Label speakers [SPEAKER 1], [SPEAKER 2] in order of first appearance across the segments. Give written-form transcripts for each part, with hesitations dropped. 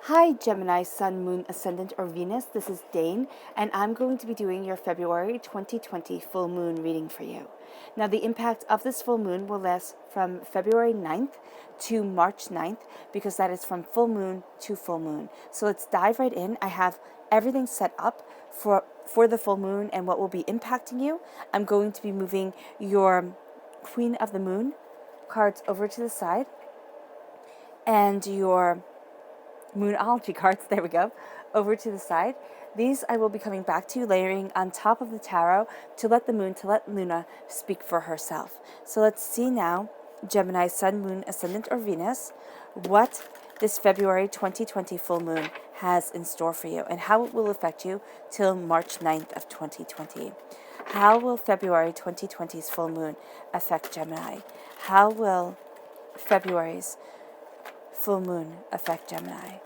[SPEAKER 1] Hi Gemini, Sun, Moon, Ascendant, or Venus. This is Dane, and I'm going to be doing your February 2020 full moon reading for you. Now, the impact of this full moon will last from February 9th to March 9th because that is from full moon to full moon. So let's dive right in. I have everything set up for the full moon and what will be impacting you. I'm going to be moving your Queen of the Moon cards over to the side and your Moonology cards, there we go, over to the side. These I will be coming back to, layering on top of the tarot to let the moon, to let Luna speak for herself. So let's see now, Gemini, Sun, Moon, Ascendant, or Venus, what this February 2020 full moon has in store for you and how it will affect you till March 9th of 2020. How will February 2020's full moon affect Gemini? How will February's full moon affect Gemini?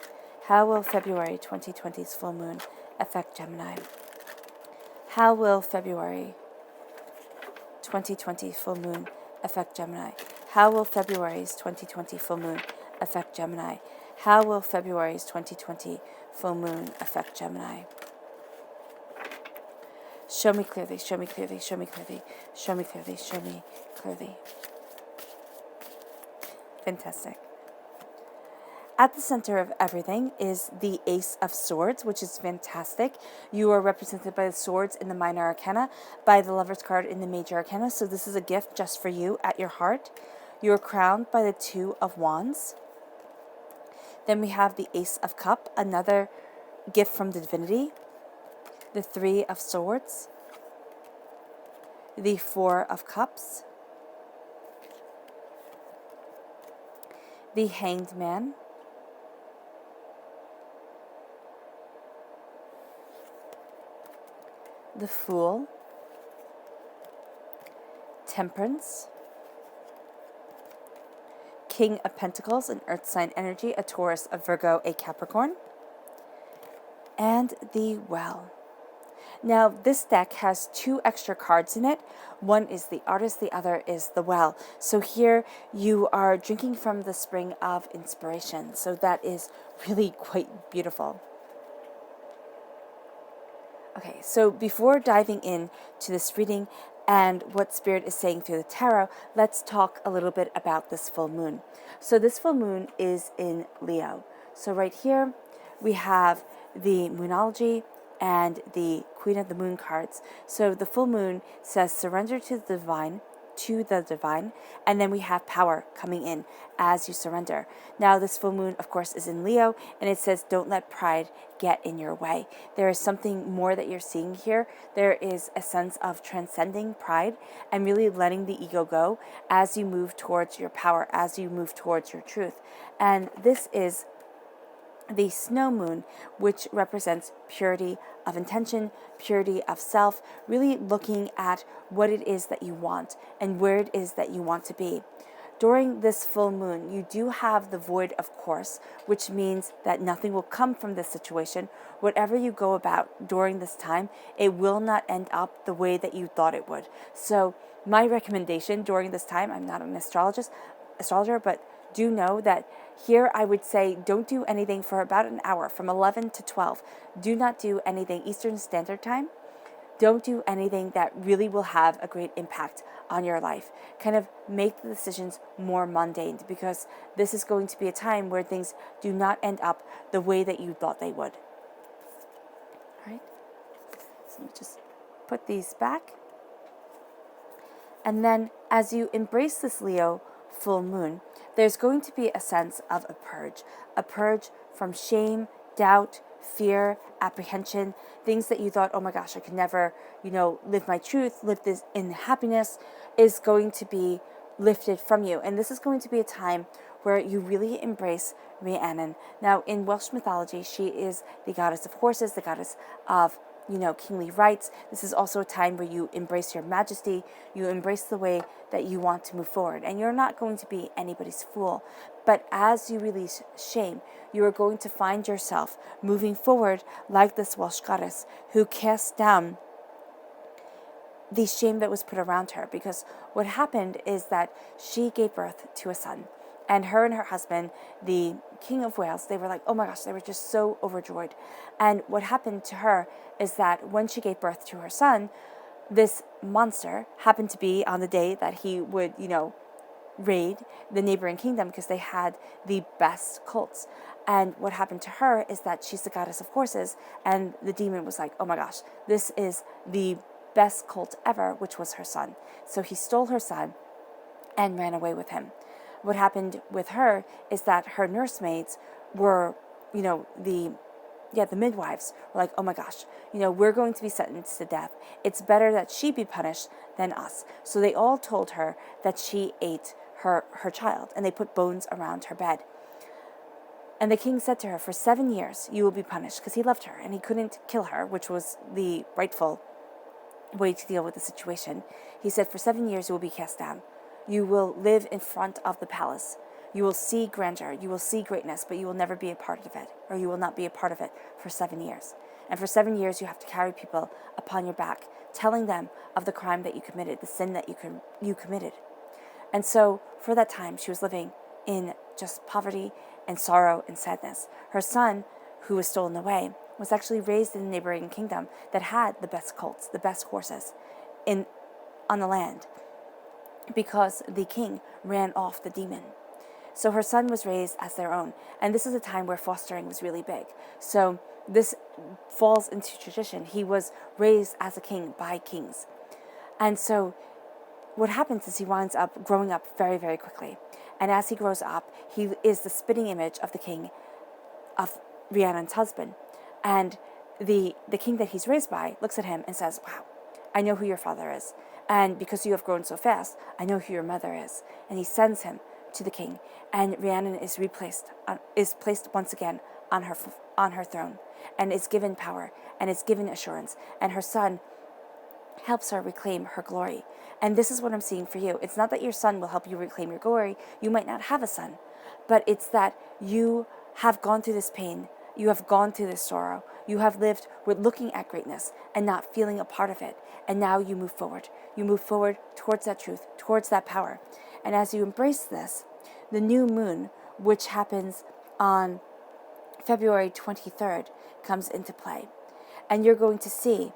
[SPEAKER 1] How will February 2020's full moon affect Gemini? How will February 2020 full moon affect Gemini? How will February's 2020 full moon affect Gemini? How will February's 2020 full moon affect Gemini? Show me clearly, show me clearly, show me clearly, show me clearly, show me clearly. Fantastic. At the center of everything is the Ace of Swords, which is fantastic. You are represented by the swords in the Minor Arcana, by the Lover's card in the Major Arcana, so this is a gift just for you at your heart. You are crowned by the Two of Wands. Then we have the Ace of Cups, another gift from the Divinity. The Three of Swords. The Four of Cups. The Hanged Man. The Fool, Temperance, King of Pentacles, an Earth sign energy, a Taurus, a Virgo, a Capricorn, and the Well. Now, this deck has two extra cards in it. One is the Artist, the other is the Well. So here you are drinking from the spring of inspiration. So that is really quite beautiful. Okay, so before diving in to this reading and what Spirit is saying through the tarot, let's talk a little bit about this full moon. So this full moon is in Leo. So right here we have the Moonology and the Queen of the Moon cards. So the full moon says surrender to the divine, and then we have power coming in as you surrender. Now this full moon of course is in Leo, and it says don't let pride get in your way. There is something more that you're seeing here. There is a sense of transcending pride and really letting the ego go as you move towards your power, as you move towards your truth. And this is the snow moon, which represents purity of intention, purity of self, really looking at what it is that you want and where it is that you want to be. During this full moon, you do have the void, of course, which means that nothing will come from this situation. Whatever you go about during this time, it will not end up the way that you thought it would. So my recommendation during this time, I'm not an astrologer, but do know that here I would say don't do anything for about an hour, from 11 to 12. Do not do anything Eastern Standard Time. Don't do anything that really will have a great impact on your life. Kind of make the decisions more mundane, because this is going to be a time where things do not end up the way that you thought they would. All right? So let me just put these back. And then as you embrace this Leo full moon, there's going to be a sense of a purge from shame, doubt, fear, apprehension, things that you thought, oh my gosh, I could never, live my truth, live this in happiness, is going to be lifted from you. And this is going to be a time where you really embrace Rhiannon. Now, in Welsh mythology, she is the goddess of horses, the goddess of kingly rights. This is also a time where you embrace your majesty, you embrace the way that you want to move forward, and you're not going to be anybody's fool. But as you release shame, you are going to find yourself moving forward like this Welsh goddess who cast down the shame that was put around her, because what happened is that she gave birth to a son, And her husband, the King of Wales, they were like, oh my gosh, they were just so overjoyed. And what happened to her is that when she gave birth to her son, this monster happened to be on the day that he would, raid the neighboring kingdom because they had the best colts. And what happened to her is that she's the goddess of horses, and the demon was like, oh my gosh, this is the best colt ever, which was her son. So he stole her son and ran away with him. What happened with her is that her nursemaids were, the midwives were like, oh my gosh, we're going to be sentenced to death. It's better that she be punished than us. So they all told her that she ate her child, and they put bones around her bed. And the king said to her, for 7 years you will be punished, because he loved her and he couldn't kill her, which was the rightful way to deal with the situation. He said, for 7 years you will be cast down. You will live in front of the palace. You will see grandeur, you will see greatness, but you will never be a part of it, or you will not be a part of it for 7 years. And for 7 years you have to carry people upon your back, telling them of the crime that you committed, the sin that you committed. And so for that time she was living in just poverty and sorrow and sadness. Her son, who was stolen away, was actually raised in a neighboring kingdom that had the best colts, the best horses on the land, because the king ran off the demon. So her son was raised as their own. And this is a time where fostering was really big. So this falls into tradition. He was raised as a king by kings. And so what happens is he winds up growing up very, very quickly. And as he grows up, he is the spitting image of the king, of Rhiannon's husband. And the king that he's raised by looks at him and says, wow, I know who your father is. And because you have grown so fast, I know who your mother is. And he sends him to the king. And Rhiannon is placed once again on her throne, and is given power, and is given assurance. And her son helps her reclaim her glory. And this is what I'm seeing for you. It's not that your son will help you reclaim your glory. You might not have a son, but it's that you have gone through this pain. You have gone through this sorrow. You have lived with looking at greatness and not feeling a part of it. And now you move forward. You move forward towards that truth, towards that power. And as you embrace this, the new moon, which happens on February 23rd, comes into play. And you're going to see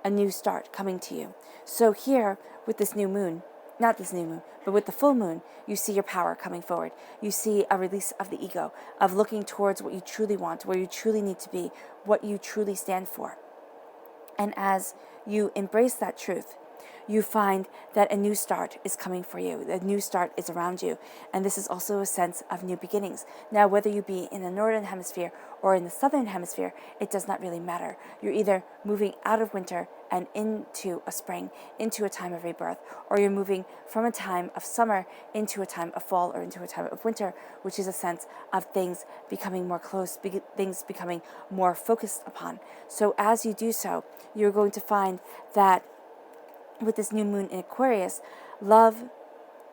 [SPEAKER 1] a new start coming to you. So here, with this new moon, not this new moon, but with the full moon, you see your power coming forward. You see a release of the ego, of looking towards what you truly want, where you truly need to be, what you truly stand for. And as you embrace that truth, you find that a new start is coming for you. A new start is around you. And this is also a sense of new beginnings. Now, whether you be in the northern hemisphere or in the southern hemisphere, it does not really matter. You're either moving out of winter and into a spring, into a time of rebirth, or you're moving from a time of summer into a time of fall or into a time of winter, which is a sense of things becoming more close, things becoming more focused upon. So as you do so, you're going to find that with this new moon in Aquarius,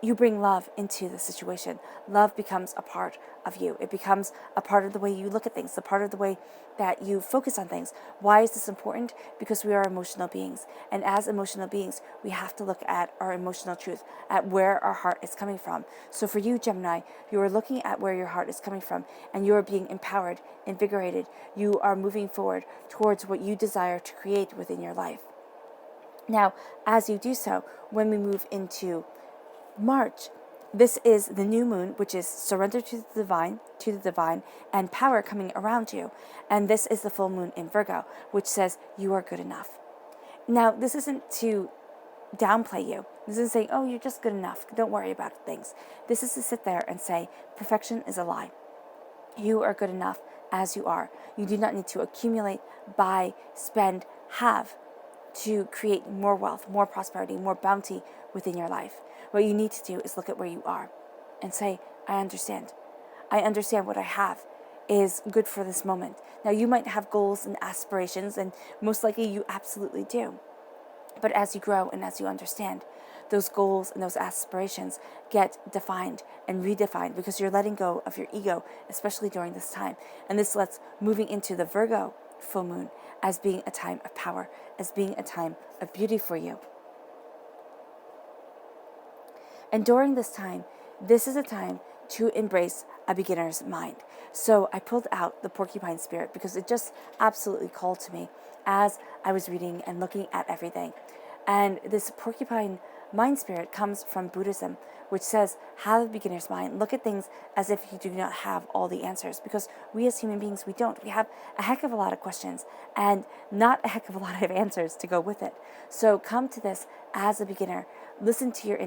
[SPEAKER 1] you bring love into the situation. Love becomes a part of you. It becomes a part of the way you look at things, a part of the way that you focus on things. Why is this important? Because we are emotional beings. And as emotional beings, we have to look at our emotional truth, at where our heart is coming from. So for you, Gemini, you are looking at where your heart is coming from, and you are being empowered, invigorated. You are moving forward towards what you desire to create within your life. Now, as you do so, when we move into March, this is the new moon, which is surrender to the divine, and power coming around you. And this is the full moon in Virgo, which says you are good enough. Now, this isn't to downplay you. This isn't saying, oh, you're just good enough. Don't worry about things. This is to sit there and say, perfection is a lie. You are good enough as you are. You do not need to accumulate, buy, spend, have to create more wealth, more prosperity, more bounty within your life. What you need to do is look at where you are and say, I understand. I understand what I have is good for this moment. Now, you might have goals and aspirations, and most likely you absolutely do. But as you grow and as you understand, those goals and those aspirations get defined and redefined because you're letting go of your ego, especially during this time. And this lets moving into the Virgo full moon as being a time of power, as being a time of beauty for you. And during this time, this is a time to embrace a beginner's mind. So I pulled out the porcupine spirit because it just absolutely called to me as I was reading and looking at everything. And this porcupine mind spirit comes from Buddhism, which says, have a beginner's mind. Look at things as if you do not have all the answers, because we as human beings, we don't. We have a heck of a lot of questions and not a heck of a lot of answers to go with it. So come to this as a beginner. Listen to your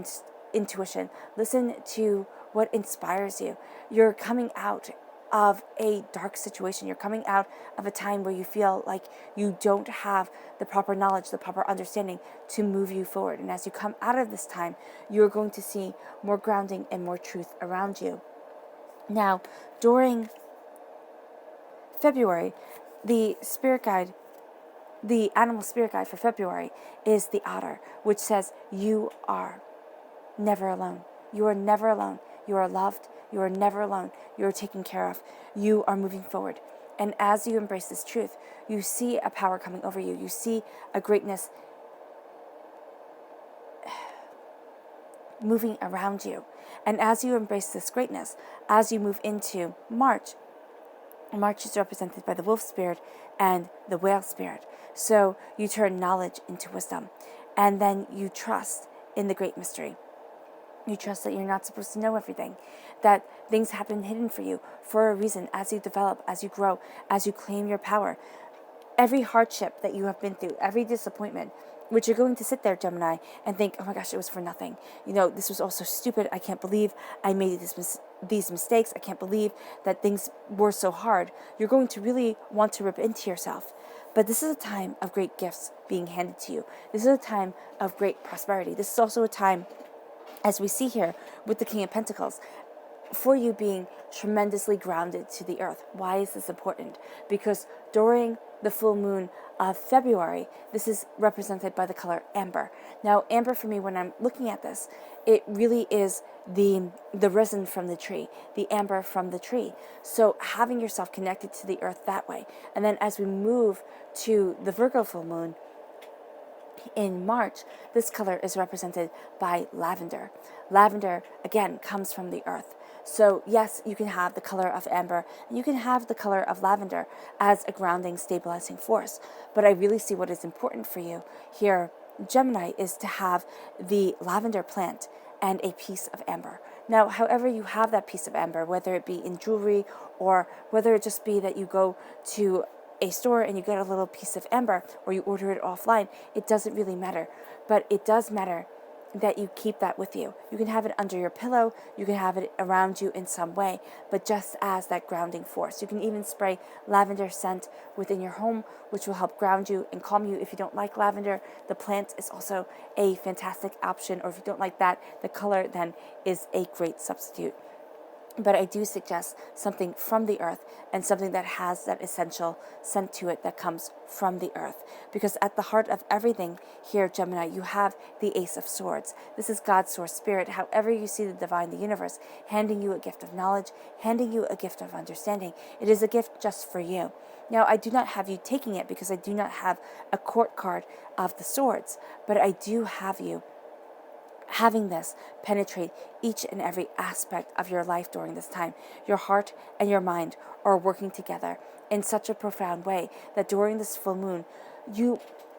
[SPEAKER 1] intuition. Listen to what inspires you. You're coming out of a dark situation. You're coming out of a time where you feel like you don't have the proper knowledge, the proper understanding to move you forward. And as you come out of this time, you're going to see more grounding and more truth around you. Now, during February, the spirit guide, the animal spirit guide for February is the otter, which says, you are never alone. You are never alone. You are loved. You are never alone. You are taken care of. You are moving forward. And as you embrace this truth, you see a power coming over you. You see a greatness moving around you. And as you embrace this greatness, as you move into March, March is represented by the wolf spirit and the whale spirit. So you turn knowledge into wisdom. And then you trust in the great mystery. You trust that you're not supposed to know everything, that things have been hidden for you for a reason as you develop, as you grow, as you claim your power. Every hardship that you have been through, every disappointment, which you're going to sit there, Gemini, and think, oh my gosh, it was for nothing. This was all so stupid. I can't believe I made these mistakes. I can't believe that things were so hard. You're going to really want to rip into yourself. But this is a time of great gifts being handed to you. This is a time of great prosperity. This is also a time, as we see here with the King of Pentacles, for you being tremendously grounded to the earth. Why is this important? Because during the full moon of February, this is represented by the color amber. Now, amber for me, when I'm looking at this, it really is the resin from the tree, the amber from the tree. So having yourself connected to the earth that way. And then as we move to the Virgo full moon, in March, this color is represented by lavender. Lavender, again, comes from the earth. So yes, you can have the color of amber and you can have the color of lavender as a grounding, stabilizing force. But I really see what is important for you here, Gemini, is to have the lavender plant and a piece of amber. Now, however you have that piece of amber, whether it be in jewelry or whether it just be that you go to a store and you get a little piece of amber or you order it offline, it doesn't really matter. But it does matter that you keep that with you. You can have it under your pillow, you can have it around you in some way, but just as that grounding force. You can even spray lavender scent within your home, which will help ground you and calm you. If you don't like lavender, the plant is also a fantastic option, or if you don't like that, the color then is a great substitute. But I do suggest something from the earth and something that has that essential scent to it that comes from the earth. Because at the heart of everything here, Gemini, you have the Ace of Swords. This is God's source spirit, however you see the divine, the universe, handing you a gift of knowledge, handing you a gift of understanding. It is a gift just for you. Now, I do not have you taking it because I do not have a court card of the swords, but I do have you having this penetrate each and every aspect of your life during this time. Your heart and your mind are working together in such a profound way that during this full moon,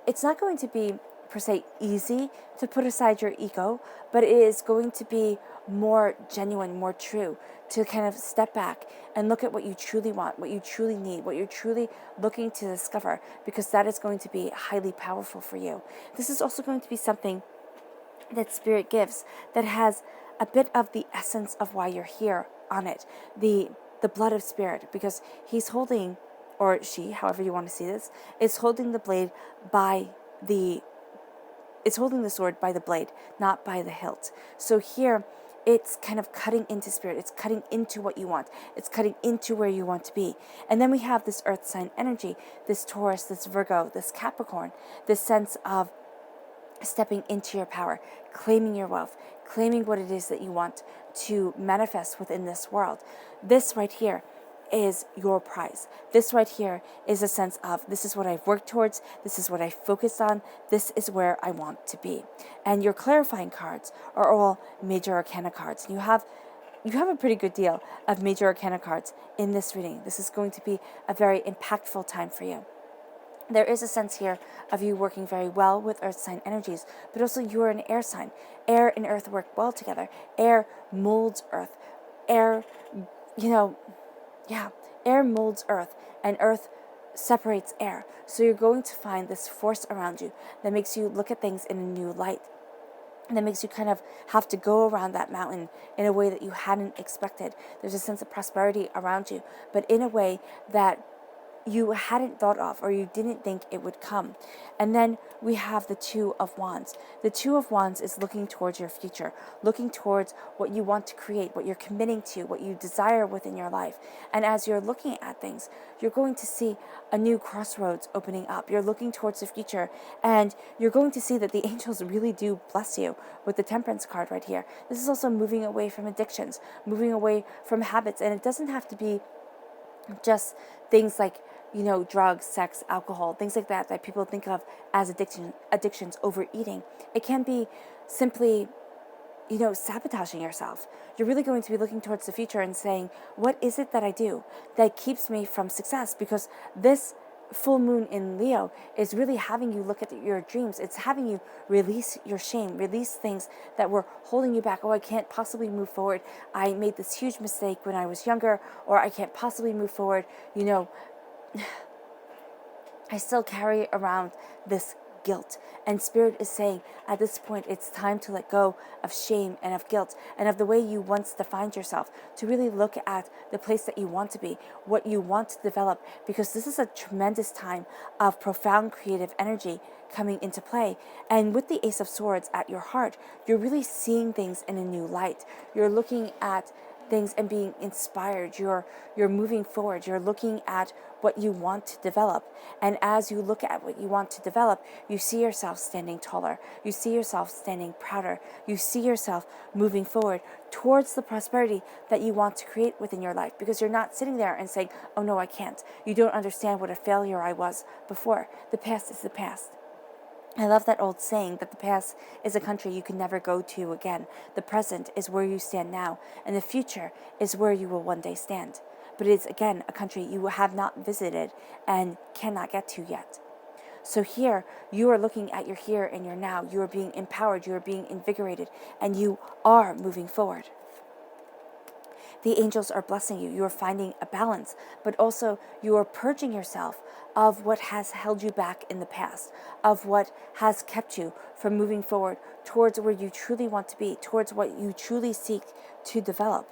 [SPEAKER 1] it's not going to be per se easy to put aside your ego, but it is going to be more genuine, more true, to kind of step back and look at what you truly want, what you truly need, what you're truly looking to discover, because that is going to be highly powerful for you. This is also going to be something that Spirit gives that has a bit of the essence of why you're here on it, the blood of Spirit, because he's holding, or she, however you want to see this, is holding the blade it's holding the sword by the blade, not by the hilt. So here, it's kind of cutting into Spirit. It's cutting into what you want. It's cutting into where you want to be. And then we have this earth sign energy, this Taurus, this Virgo, this Capricorn, this sense of stepping into your power, claiming your wealth, claiming what it is that you want to manifest within this world. This right here is your prize. This right here is a sense of, this is what I've worked towards, this is what I focused on, this is where I want to be. And your clarifying cards are all major arcana cards. And you have you have a pretty good deal of major arcana cards in this reading. This is going to be a very impactful time for you. There is a sense here of you working very well with earth sign energies, but also you are an air sign. Air and earth work well together. Air molds earth. Air, air molds earth, and earth separates air. So you're going to find this force around you that makes you look at things in a new light. And that makes you kind of have to go around that mountain in a way that you hadn't expected. There's a sense of prosperity around you, but in a way that you hadn't thought of or you didn't think it would come. And then we have the Two of Wands. The Two of Wands is looking towards your future, looking towards what you want to create, what you're committing to, what you desire within your life. And as you're looking at things, you're going to see a new crossroads opening up. You're looking towards the future, and you're going to see that the angels really do bless you with the Temperance card right here. This is also moving away from addictions, moving away from habits, and it doesn't have to be just things like drugs, sex, alcohol, things like that people think of as addictions, overeating. It can be simply sabotaging yourself. You're really going to be looking towards the future and saying, what is it that I do that keeps me from success? Because this full moon in Leo is really having you look at your dreams. It's having you release your shame, release things that were holding you back. Oh, I can't possibly move forward. I made this huge mistake when I was younger, or I can't possibly move forward. I still carry around this guilt. And Spirit is saying, at this point, it's time to let go of shame and of guilt and of the way you once defined yourself, to really look at the place that you want to be, what you want to develop, because this is a tremendous time of profound creative energy coming into play. And with the Ace of Swords at your heart, you're really seeing things in a new light. You're looking at things and being inspired. You're moving forward. You're looking at what you want to develop. And as you look at what you want to develop, you see yourself standing taller. You see yourself standing prouder. You see yourself moving forward towards the prosperity that you want to create within your life, because you're not sitting there and saying, oh no, I can't. You don't understand what a failure I was before. The past is the past. I love that old saying that the past is a country you can never go to again. The present is where you stand now, and the future is where you will one day stand. But it is, again, a country you have not visited and cannot get to yet. So here, you are looking at your here and your now. You are being empowered, you are being invigorated, and you are moving forward. The angels are blessing you. You are finding a balance, but also you are purging yourself of what has held you back in the past, of what has kept you from moving forward towards where you truly want to be, towards what you truly seek to develop.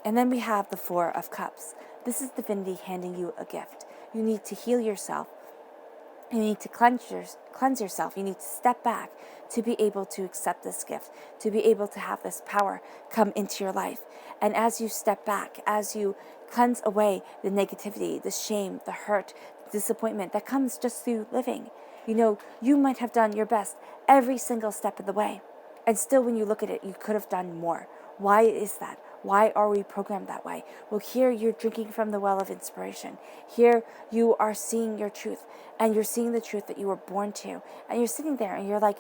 [SPEAKER 1] And then we have the Four of Cups. This is divinity handing you a gift. You need to heal yourself. You need to cleanse yourself. You need to step back to be able to accept this gift, to be able to have this power come into your life. And as you step back, as you cleanse away the negativity, the shame, the hurt, the disappointment that comes just through living, you might have done your best every single step of the way. And still, when you look at it, you could have done more. Why is that? Why are we programmed that way? Well, here you're drinking from the well of inspiration. Here you are seeing your truth, and you're seeing the truth that you were born to. And you're sitting there and you're like,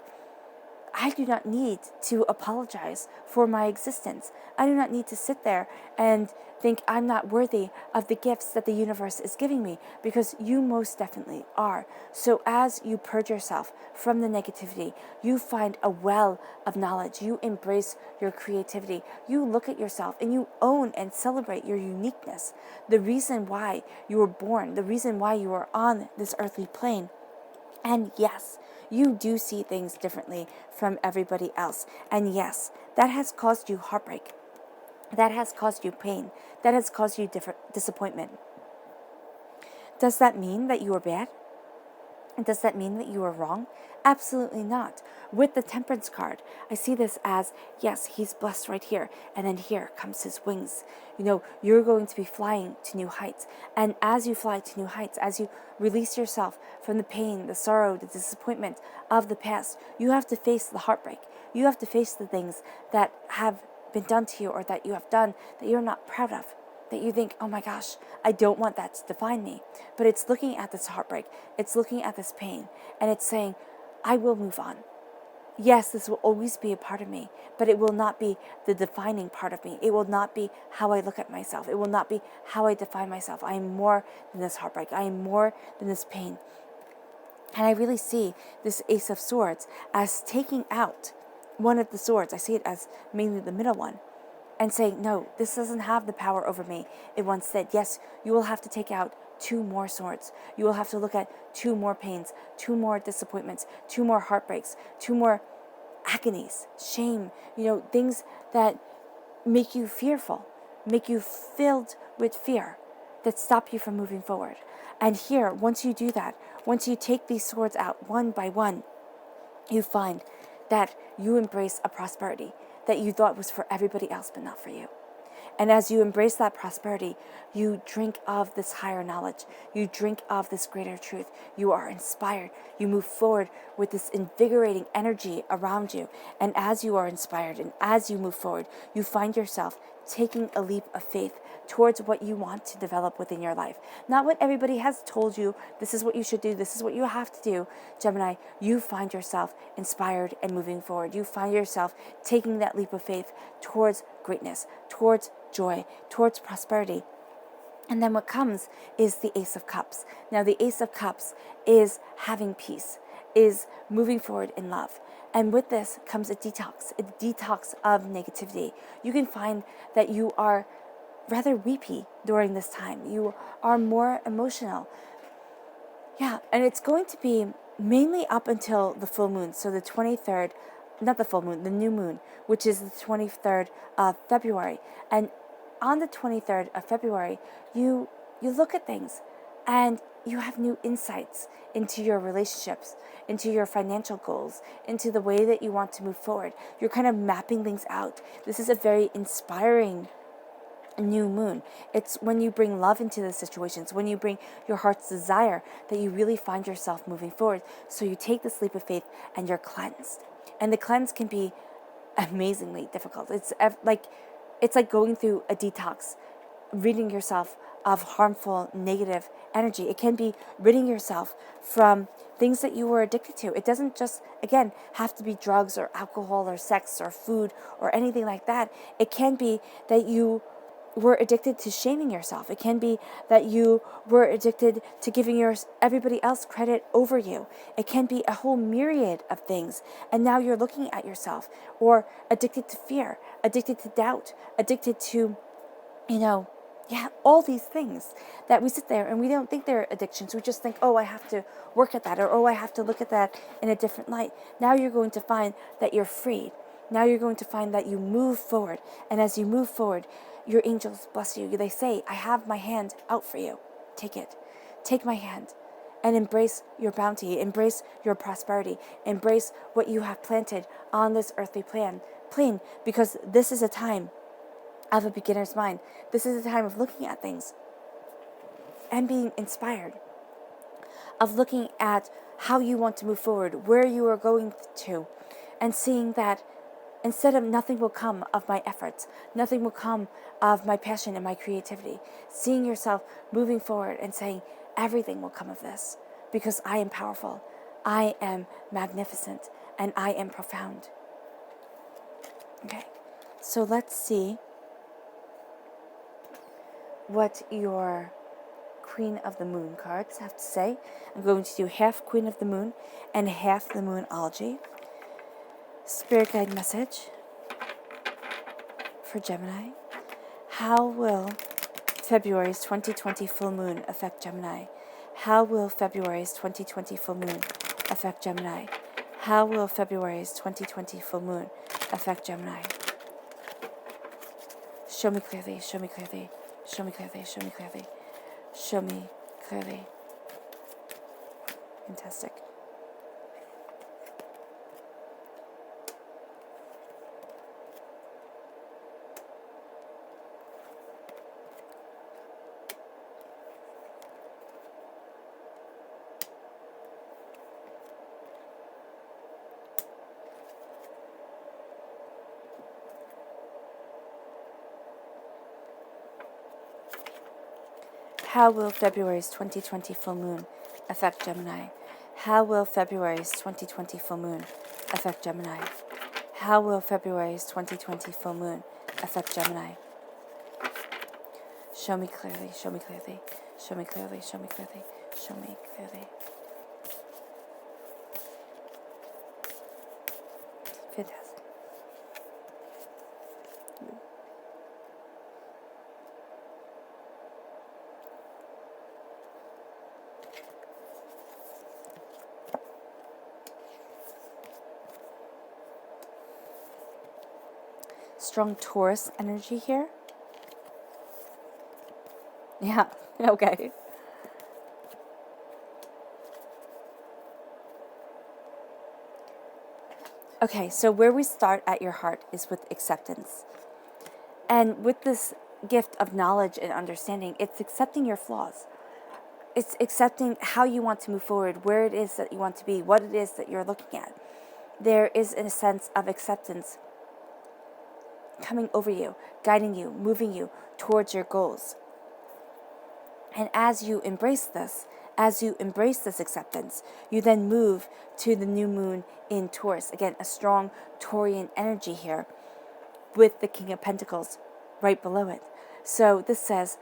[SPEAKER 1] I do not need to apologize for my existence. I do not need to sit there and think I'm not worthy of the gifts that the universe is giving me, because you most definitely are. So as you purge yourself from the negativity, you find a well of knowledge. You embrace your creativity. You look at yourself and you own and celebrate your uniqueness. The reason why you were born, the reason why you are on this earthly plane. And yes, you do see things differently from everybody else. And yes, that has caused you heartbreak. That has caused you pain. That has caused you disappointment. Does that mean that you are bad? Does that mean that you are wrong? Absolutely not. With the Temperance card, I see this as, yes, he's blessed right here, and then here comes his wings. You're going to be flying to new heights. And as you fly to new heights, as you release yourself from the pain, the sorrow, the disappointment of the past, you have to face the heartbreak. You have to face the things that have been done to you, or that you have done that you're not proud of, that you think, oh my gosh, I don't want that to define me. But it's looking at this heartbreak, it's looking at this pain, and it's saying, I will move on. yes, this will always be a part of me, but it will not be the defining part of me. It will not be how I look at myself. It will not be how I define myself. I am more than this heartbreak. I am more than this pain. And I really see this Ace of Swords as taking out one of the swords. I see it as mainly the middle one, and saying, no, this doesn't have the power over me. It once said, yes, you will have to take out 2 more swords. You will have to look at 2 more pains, 2 more disappointments, 2 more heartbreaks, 2 more agonies, shame, things that make you fearful, make you filled with fear, that stop you from moving forward. And here, once you do that, once you take these swords out one by one, you find that you embrace a prosperity that you thought was for everybody else but not for you. And as you embrace that prosperity, you drink of this higher knowledge. You drink of this greater truth. You are inspired. You move forward with this invigorating energy around you. And as you are inspired and as you move forward, you find yourself taking a leap of faith towards what you want to develop within your life. Not what everybody has told you, this is what you should do, this is what you have to do. Gemini, you find yourself inspired and moving forward. You find yourself taking that leap of faith towards greatness, towards joy, towards prosperity. And then what comes is the Ace of Cups. Now, the Ace of Cups is having peace, is moving forward in love. And with this comes a detox of negativity. You can find that you are rather weepy during this time. You are more emotional. Yeah, and it's going to be mainly up until the full moon. So the 23rd, not the full moon, the new moon, which is the 23rd of February. And on the 23rd of February, you look at things and you have new insights into your relationships, into your financial goals, into the way that you want to move forward. You're kind of mapping things out. This is a very inspiring new moon. It's when you bring love into the situations, when you bring your heart's desire, that you really find yourself moving forward. So you take this leap of faith and you're cleansed. And the cleanse can be amazingly difficult. It's like going through a detox, ridding yourself of harmful, negative energy. It can be ridding yourself from things that you were addicted to. It doesn't just, again, have to be drugs or alcohol or sex or food or anything like that. It can be that you were addicted to shaming yourself. It can be that you were addicted to giving everybody else credit over you. It can be a whole myriad of things. And now you're looking at yourself, or addicted to fear, addicted to doubt, addicted to, all these things that we sit there and we don't think they're addictions. We just think, oh, I have to work at that, or oh, I have to look at that in a different light. Now you're going to find that you're freed. Now you're going to find that you move forward. And as you move forward, your angels bless you. They say, I have my hand out for you. Take it. Take my hand and embrace your bounty. Embrace your prosperity. Embrace what you have planted on this earthly plane, because this is a time of a beginner's mind. This is a time of looking at things and being inspired, of looking at how you want to move forward, where you are going to, and seeing that instead of nothing will come of my efforts, nothing will come of my passion and my creativity, seeing yourself moving forward and saying, everything will come of this, because I am powerful, I am magnificent, and I am profound. Okay, so let's see what your Queen of the Moon cards have to say. I'm going to do half Queen of the Moon and half the Moonology. Spirit guide message for Gemini. How will February's 2020 full moon affect Gemini? How will February's 2020 full moon affect Gemini? How will February's 2020 full moon affect Gemini? Show me clearly, show me clearly, show me clearly, show me clearly, show me clearly. Fantastic. How will February's 2020 full moon affect Gemini? How will February's 2020 full moon affect Gemini? How will February's 2020 full moon affect Gemini? Show me clearly, show me clearly, show me clearly, show me clearly, show me clearly. Fantastic. Strong Taurus energy here. Yeah, okay. Okay, so where we start at your heart is with acceptance. And with this gift of knowledge and understanding, it's accepting your flaws. It's accepting how you want to move forward, where it is that you want to be, what it is that you're looking at. There is a sense of acceptance coming over you, guiding you, moving you towards your goals. And as you embrace this acceptance, you then move to the new moon in Taurus. Again, a strong Taurian energy here with the King of Pentacles right below it. So this says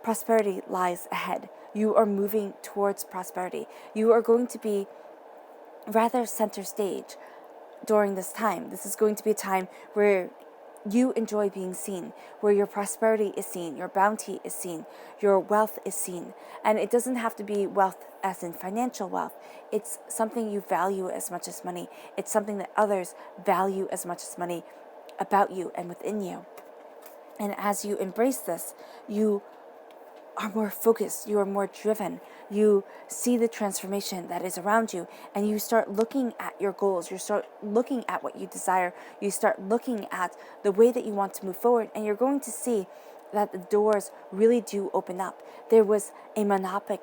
[SPEAKER 1] prosperity lies ahead. You are moving towards prosperity. You are going to be rather center stage during this time. This is going to be a time where you enjoy being seen, where your prosperity is seen, your bounty is seen, your wealth is seen. And it doesn't have to be wealth as in financial wealth. It's something you value as much as money. It's something that others value as much as money about you and within you. And as you embrace this, you are more focused, you are more driven, you see the transformation that is around you, and you start looking at your goals, you start looking at what you desire, you start looking at the way that you want to move forward, and you're going to see that the doors really do open up. There was a myopic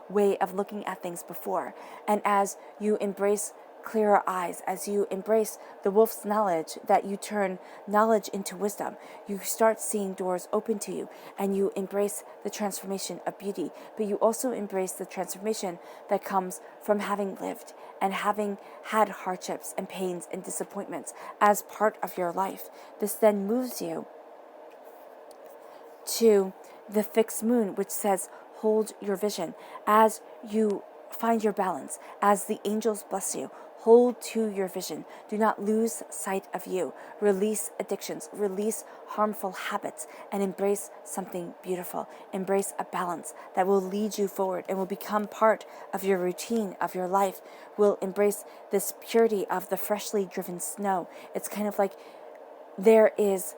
[SPEAKER 1] way of looking at things before, and as you embrace clearer eyes, as you embrace the wolf's knowledge, that you turn knowledge into wisdom, you start seeing doors open to you, and you embrace the transformation of beauty, but you also embrace the transformation that comes from having lived and having had hardships and pains and disappointments as part of your life. This then moves you to the fixed moon, which says hold your vision. As you find your balance, as the angels bless you, hold to your vision. Do not lose sight of you. Release addictions, release harmful habits, and embrace something beautiful. Embrace a balance that will lead you forward and will become part of your routine, of your life. Will embrace this purity of the freshly driven snow. It's kind of like there is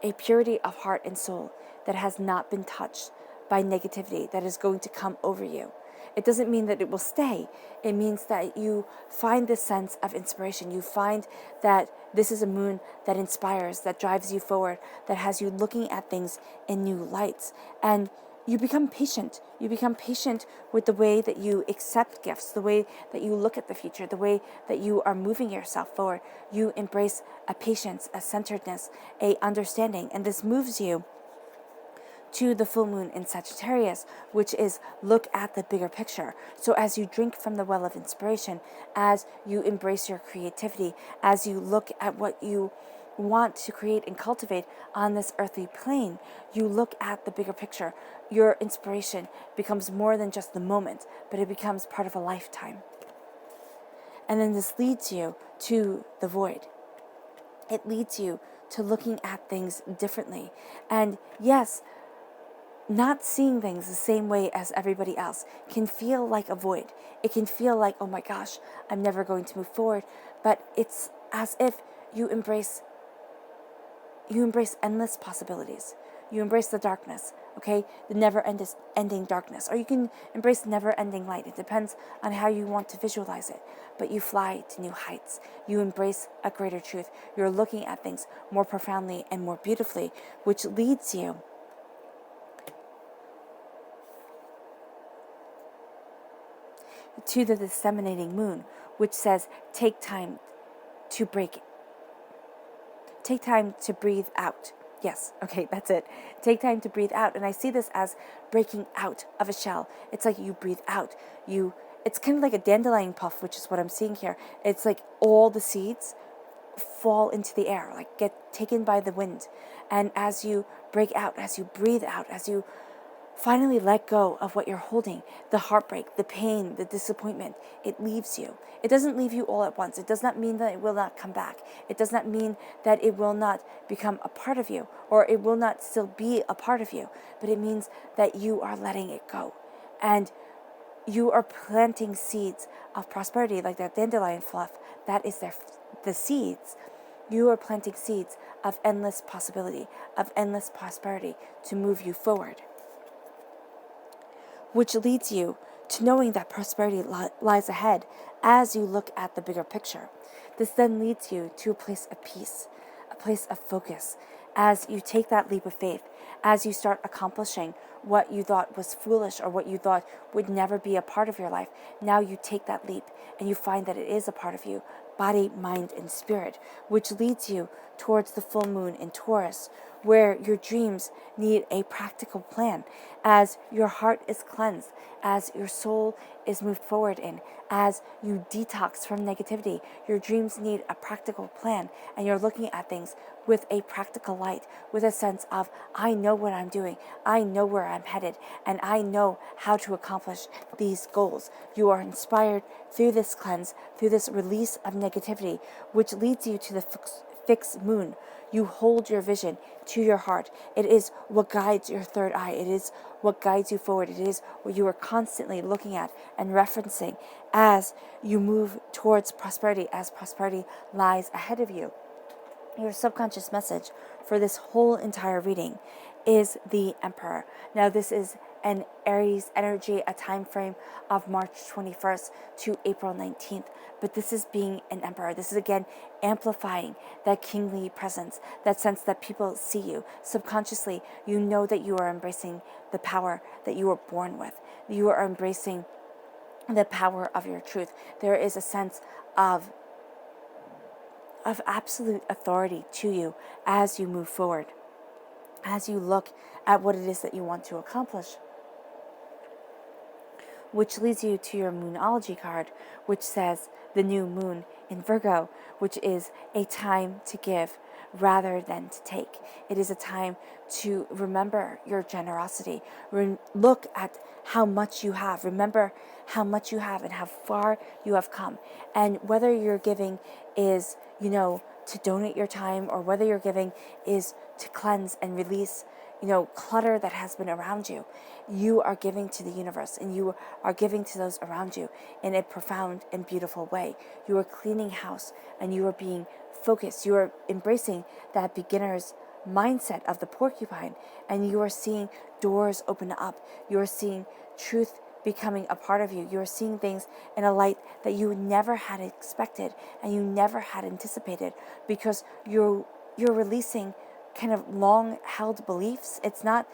[SPEAKER 1] a purity of heart and soul that has not been touched by negativity that is going to come over you. It doesn't mean that it will stay. It means that you find this sense of inspiration. You find that this is a moon that inspires, that drives you forward, that has you looking at things in new lights. And you become patient. You become patient with the way that you accept gifts, the way that you look at the future, the way that you are moving yourself forward. You embrace a patience, a centeredness, a understanding. And this moves you to the full moon in Sagittarius, which is look at the bigger picture. So as you drink from the well of inspiration, as you embrace your creativity, as you look at what you want to create and cultivate on this earthly plane, you look at the bigger picture. Your inspiration becomes more than just the moment, but it becomes part of a lifetime. And then this leads you to the void. It leads you to looking at things differently. And yes, not seeing things the same way as everybody else can feel like a void. It can feel like, oh my gosh, I'm never going to move forward. But it's as if you embrace endless possibilities. You embrace the darkness, okay? The never-ending darkness. Or you can embrace never-ending light. It depends on how you want to visualize it. But you fly to new heights. You embrace a greater truth. You're looking at things more profoundly and more beautifully, which leads you to the disseminating moon, which says take time to breathe out. Yes, okay, that's it. Take time to breathe out. And I see this as breaking out of a shell. It's like you breathe out, you it's kind of like a dandelion puff, which is what I'm seeing here. It's like all the seeds fall into the air, like get taken by the wind. And as you break out, as you breathe out, as you finally let go of what you're holding, the heartbreak, the pain, the disappointment, it leaves you. It doesn't leave you all at once. It does not mean that it will not come back. It does not mean that it will not become a part of you, or it will not still be a part of you, but it means that you are letting it go. And you are planting seeds of prosperity, like that dandelion fluff. That is the seeds. You are planting seeds of endless possibility, of endless prosperity to move you forward, which leads you to knowing that prosperity lies ahead as you look at the bigger picture. This then leads you to a place of peace, a place of focus, as you take that leap of faith, as you start accomplishing what you thought was foolish or what you thought would never be a part of your life. Now you take that leap and you find that it is a part of you, body, mind, and spirit, which leads you towards the full moon in Taurus, where your dreams need a practical plan, as your heart is cleansed, as your soul is moved forward in, as you detox from negativity. Your dreams need a practical plan, and you're looking at things with a practical light, with a sense of, I know what I'm doing, I know where I'm headed, and I know how to accomplish these goals. You are inspired through this cleanse, through this release of negativity, which leads you to the fixed moon. You hold your vision to your heart. It is what guides your third eye. It is what guides you forward. It is what you are constantly looking at and referencing as you move towards prosperity, as prosperity lies ahead of you. Your subconscious message for this whole entire reading is the Emperor. Now, this is an Aries energy, a time frame of March 21st to April 19th. But this is being an Emperor. This is, again, amplifying that kingly presence, that sense that people see you. Subconsciously, you know that you are embracing the power that you were born with. You are embracing the power of your truth. There is a sense of absolute authority to you as you move forward, as you look at what it is that you want to accomplish. Which leads you to your Moonology card, which says the new moon in Virgo, which is a time to give rather than to take. It is a time to remember your generosity. Look at how much you have. Remember how much you have and how far you have come. And whether your giving is, to donate your time, or whether your giving is to cleanse and release, clutter that has been around you, you are giving to the universe, and you are giving to those around you in a profound and beautiful way. You are cleaning house, and you are being focused. You are embracing that beginner's mindset of the porcupine, and you are seeing doors open up. You are seeing truth becoming a part of you. You are seeing things in a light that you never had expected and you never had anticipated, because you're releasing kind of long held beliefs. It's not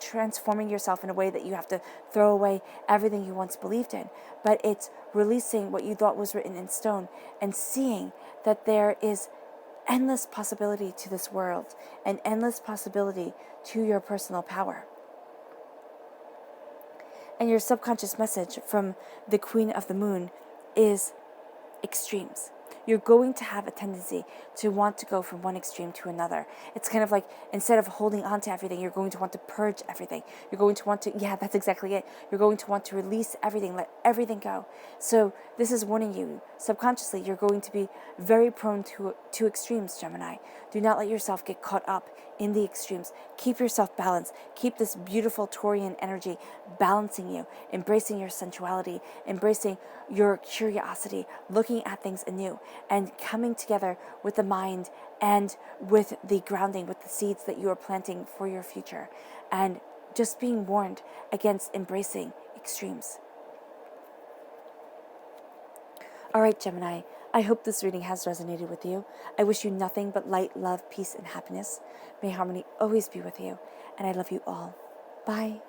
[SPEAKER 1] transforming yourself in a way that you have to throw away everything you once believed in, but it's releasing what you thought was written in stone and seeing that there is endless possibility to this world and endless possibility to your personal power. And your subconscious message from the Queen of the Moon is extremes. You're going to have a tendency to want to go from one extreme to another. It's kind of like, instead of holding on to everything, you're going to want to purge everything. You're going to want to, that's exactly it. You're going to want to release everything, let everything go. So this is warning you. Subconsciously, you're going to be very prone to extremes, Gemini. Do not let yourself get caught up in the extremes. Keep yourself balanced. Keep this beautiful Taurian energy balancing you, embracing your sensuality, embracing your curiosity, looking at things anew, and coming together with the mind and with the grounding, with the seeds that you are planting for your future, and just being warned against embracing extremes. All right, Gemini, I hope this reading has resonated with you. I wish you nothing but light, love, peace, and happiness. May harmony always be with you, and I love you all. Bye.